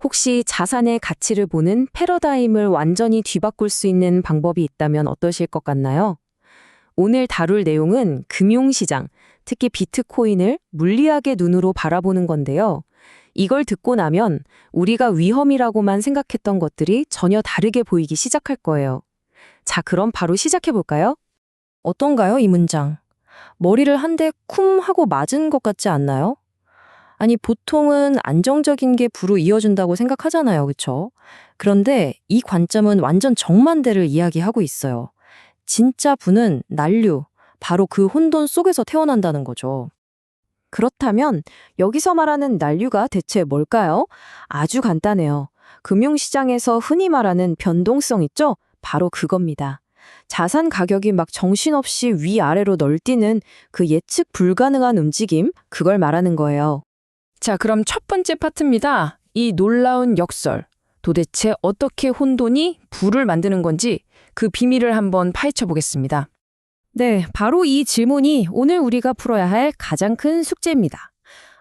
혹시 자산의 가치를 보는 패러다임을 완전히 뒤바꿀 수 있는 방법이 있다면 어떠실 것 같나요? 오늘 다룰 내용은 금융시장, 특히 비트코인을 물리학의 눈으로 바라보는 건데요. 이걸 듣고 나면 우리가 위험이라고만 생각했던 것들이 전혀 다르게 보이기 시작할 거예요. 자, 그럼 바로 시작해 볼까요? 어떤가요, 이 문장? 머리를 한 대 쿵 하고 맞은 것 같지 않나요? 아니, 보통은 안정적인 게 부로 이어준다고 생각하잖아요, 그쵸? 그런데 이 관점은 완전 정반대를 이야기하고 있어요. 진짜 부는 난류, 바로 그 혼돈 속에서 태어난다는 거죠. 그렇다면 여기서 말하는 난류가 대체 뭘까요? 아주 간단해요. 금융시장에서 흔히 말하는 변동성 있죠? 바로 그겁니다. 자산 가격이 막 정신없이 위아래로 널뛰는 그 예측 불가능한 움직임, 그걸 말하는 거예요. 자, 그럼 첫 번째 파트입니다. 이 놀라운 역설. 도대체 어떻게 혼돈이 부를 만드는 건지 그 비밀을 한번 파헤쳐 보겠습니다. 네, 바로 이 질문이 오늘 우리가 풀어야 할 가장 큰 숙제입니다.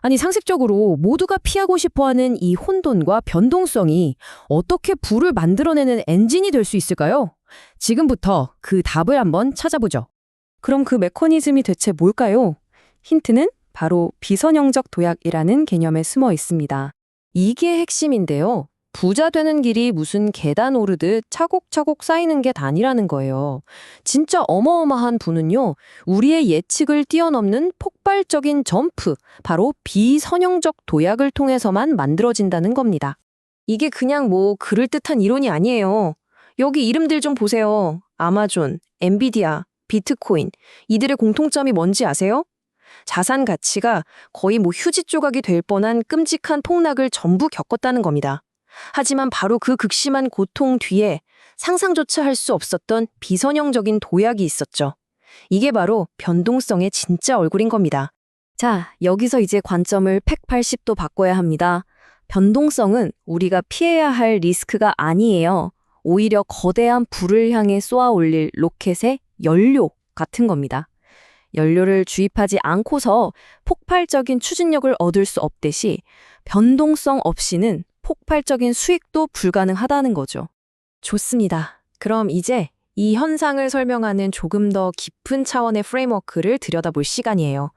아니, 상식적으로 모두가 피하고 싶어하는 이 혼돈과 변동성이 어떻게 부를 만들어내는 엔진이 될 수 있을까요? 지금부터 그 답을 한번 찾아보죠. 그럼 그 메커니즘이 대체 뭘까요? 힌트는 바로 비선형적 도약이라는 개념에 숨어 있습니다. 이게 핵심인데요. 부자 되는 길이 무슨 계단 오르듯 차곡차곡 쌓이는 게 아니라는 거예요. 진짜 어마어마한 부는요, 우리의 예측을 뛰어넘는 폭발적인 점프, 바로 비선형적 도약을 통해서만 만들어진다는 겁니다. 이게 그냥 뭐 그럴듯한 이론이 아니에요. 여기 이름들 좀 보세요. 아마존, 엔비디아, 비트코인. 이들의 공통점이 뭔지 아세요? 자산 가치가 거의 뭐 휴지 조각이 될 뻔한 끔찍한 폭락을 전부 겪었다는 겁니다. 하지만 바로 그 극심한 고통 뒤에 상상조차 할 수 없었던 비선형적인 도약이 있었죠. 이게 바로 변동성의 진짜 얼굴인 겁니다. 자, 여기서 이제 관점을 180도 바꿔야 합니다. 변동성은 우리가 피해야 할 리스크가 아니에요. 오히려 거대한 불을 향해 쏘아 올릴 로켓의 연료 같은 겁니다. 연료를 주입하지 않고서 폭발적인 추진력을 얻을 수 없듯이 변동성 없이는 폭발적인 수익도 불가능하다는 거죠. 좋습니다. 그럼 이제 이 현상을 설명하는 조금 더 깊은 차원의 프레임워크를 들여다볼 시간이에요.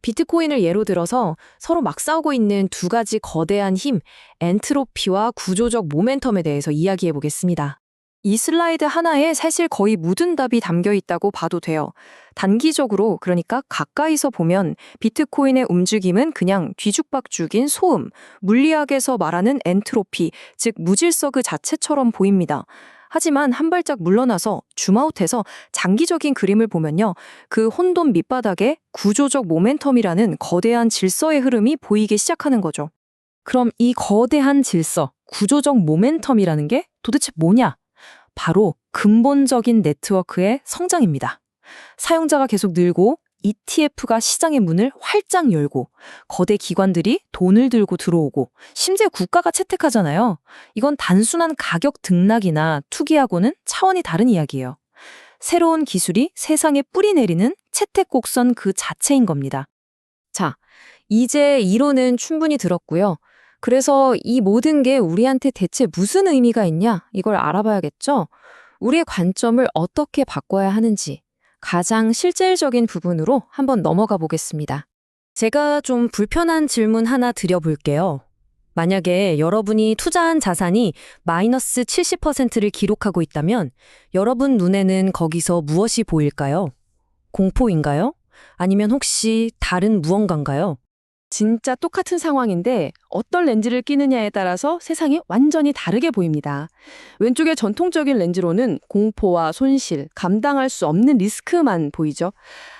비트코인을 예로 들어서 서로 막 싸우고 있는 두 가지 거대한 힘, 엔트로피와 구조적 모멘텀에 대해서 이야기해 보겠습니다. 이 슬라이드 하나에 사실 거의 모든 답이 담겨 있다고 봐도 돼요. 단기적으로, 그러니까 가까이서 보면 비트코인의 움직임은 그냥 뒤죽박죽인 소음, 물리학에서 말하는 엔트로피, 즉 무질서 그 자체처럼 보입니다. 하지만 한 발짝 물러나서 줌아웃해서 장기적인 그림을 보면요, 그 혼돈 밑바닥에 구조적 모멘텀이라는 거대한 질서의 흐름이 보이기 시작하는 거죠. 그럼 이 거대한 질서, 구조적 모멘텀이라는 게 도대체 뭐냐? 바로 근본적인 네트워크의 성장입니다. 사용자가 계속 늘고 ETF가 시장의 문을 활짝 열고 거대 기관들이 돈을 들고 들어오고 심지어 국가가 채택하잖아요. 이건 단순한 가격 등락이나 투기하고는 차원이 다른 이야기예요. 새로운 기술이 세상에 뿌리 내리는 채택 곡선 그 자체인 겁니다. 자, 이제 이론은 충분히 들었고요. 그래서 이 모든 게 우리한테 대체 무슨 의미가 있냐? 이걸 알아봐야겠죠? 우리의 관점을 어떻게 바꿔야 하는지 가장 실질적인 부분으로 한번 넘어가 보겠습니다. 제가 좀 불편한 질문 하나 드려볼게요. 만약에 여러분이 투자한 자산이 마이너스 70%를 기록하고 있다면 여러분 눈에는 거기서 무엇이 보일까요? 공포인가요? 아니면 혹시 다른 무언가인가요? 진짜 똑같은 상황인데 어떤 렌즈를 끼느냐에 따라서 세상이 완전히 다르게 보입니다. 왼쪽의 전통적인 렌즈로는 공포와 손실, 감당할 수 없는 리스크만 보이죠.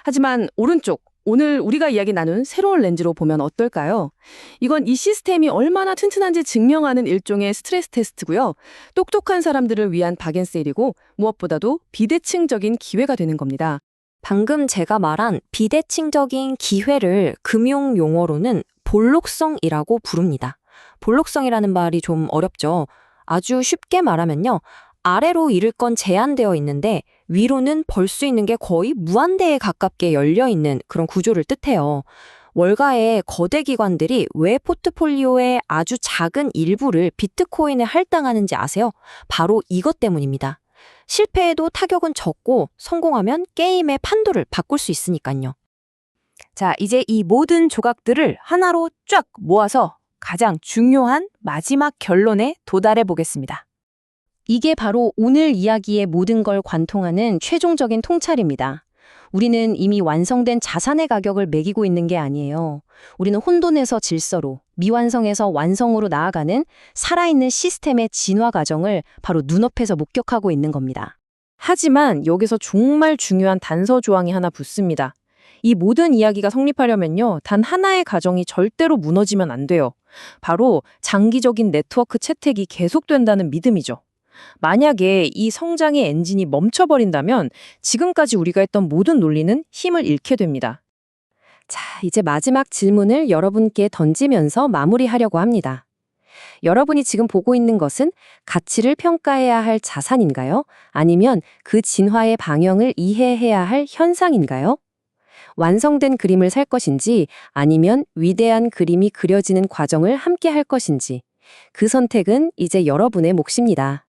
하지만 오른쪽, 오늘 우리가 이야기 나눈 새로운 렌즈로 보면 어떨까요? 이건 이 시스템이 얼마나 튼튼한지 증명하는 일종의 스트레스 테스트고요. 똑똑한 사람들을 위한 박앤세일이고 무엇보다도 비대칭적인 기회가 되는 겁니다. 방금 제가 말한 비대칭적인 기회를 금융 용어로는 볼록성이라고 부릅니다. 볼록성이라는 말이 좀 어렵죠. 아주 쉽게 말하면요. 아래로 잃을 건 제한되어 있는데 위로는 벌 수 있는 게 거의 무한대에 가깝게 열려 있는 그런 구조를 뜻해요. 월가의 거대 기관들이 왜 포트폴리오의 아주 작은 일부를 비트코인에 할당하는지 아세요? 바로 이것 때문입니다. 실패해도 타격은 적고 성공하면 게임의 판도를 바꿀 수 있으니까요. 자, 이제 이 모든 조각들을 하나로 쫙 모아서 가장 중요한 마지막 결론에 도달해 보겠습니다. 이게 바로 오늘 이야기의 모든 걸 관통하는 최종적인 통찰입니다. 우리는 이미 완성된 자산의 가격을 매기고 있는 게 아니에요. 우리는 혼돈에서 질서로, 미완성에서 완성으로 나아가는 살아있는 시스템의 진화 과정을 바로 눈앞에서 목격하고 있는 겁니다. 하지만 여기서 정말 중요한 단서 조항이 하나 붙습니다. 이 모든 이야기가 성립하려면요, 단 하나의 가정이 절대로 무너지면 안 돼요. 바로 장기적인 네트워크 채택이 계속된다는 믿음이죠. 만약에 이 성장의 엔진이 멈춰버린다면 지금까지 우리가 했던 모든 논리는 힘을 잃게 됩니다. 자, 이제 마지막 질문을 여러분께 던지면서 마무리하려고 합니다. 여러분이 지금 보고 있는 것은 가치를 평가해야 할 자산인가요? 아니면 그 진화의 방향을 이해해야 할 현상인가요? 완성된 그림을 살 것인지 아니면 위대한 그림이 그려지는 과정을 함께 할 것인지 그 선택은 이제 여러분의 몫입니다.